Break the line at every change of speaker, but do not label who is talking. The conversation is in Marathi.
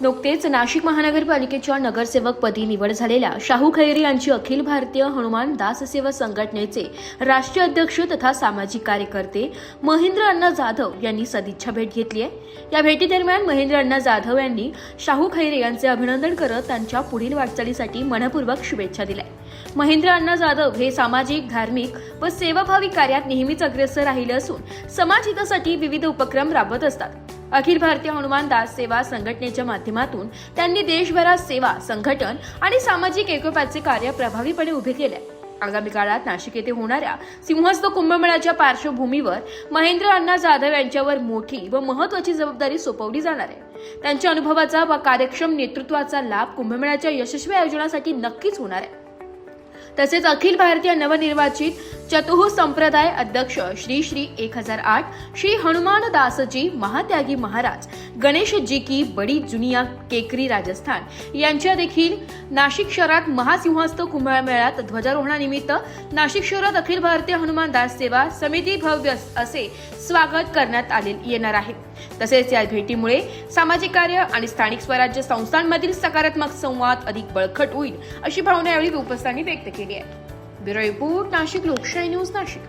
नुकतेच नाशिक महानगरपालिकेच्या नगरसेवकपदी निवड झालेल्या शाहू खैरे यांची अखिल भारतीय हनुमान दास सेवा संघटनेचे राष्ट्रीय अध्यक्ष तथा सामाजिक कार्यकर्ते महेंद्र अण्णा जाधव यांनी सदिच्छा भेट घेतली आहे। या भेटीदरम्यान महेंद्र अण्णा जाधव यांनी शाहू खैरे यांचे अभिनंदन करत त्यांच्या पुढील वाटचालीसाठी मनपूर्वक शुभेच्छा दिल्या। महेंद्र अण्णा जाधव हे सामाजिक, धार्मिक व सेवाभावी कार्यात नेहमीच अग्रेसर राहिले असून समाज हितासाठी विविध उपक्रम राबवत असतात। अखिल भारतीय हनुमान दास सेवा संघटनेच्या माध्यमातून त्यांनी देशभरात सेवा, संघटन आणि सामाजिक एकोप्याचे कार्य प्रभावीपणे उभे केले। आगामी काळात नाशिक येथे होणाऱ्या सिंहस्थ कुंभमेळ्याच्या पार्श्वभूमीवर महेंद्र अण्णा जाधव यांच्यावर मोठी व महत्त्वाची जबाबदारी सोपवली जाणार आहे। त्यांच्या अनुभवाचा व कार्यक्षम नेतृत्वाचा लाभ कुंभमेळ्याच्या यशस्वी आयोजनासाठी नक्कीच होणार आहे। तसेच अखिल भारतीय नवनिर्वाचित चतुः संप्रदाय अध्यक्ष श्री श्री 1008 श्री हनुमान दासजी महात्यागी महाराज गणेश जी की बड़ी जुनिया केकरी राजस्थान यांच्या देखील नाशिक शहरात महासिंहस्थ कुंभमेळ्यात ध्वजारोहणानिमित्त नाशिक शहरात अखिल भारतीय हनुमान दास सेवा समिती भव्य असे स्वागत करण्यात येणार आहे। तसेच या भेटीमुळे सामाजिक कार्य आणि स्थानिक स्वराज्य संस्थांमधील सकारात्मक संवाद अधिक बळकट होईल अशी भावना यावेळी उपस्थितांनी व्यक्त केली आहे। ब्युरो रिपोर्ट, नाशिक लोकशाही न्यूज, नाशिक।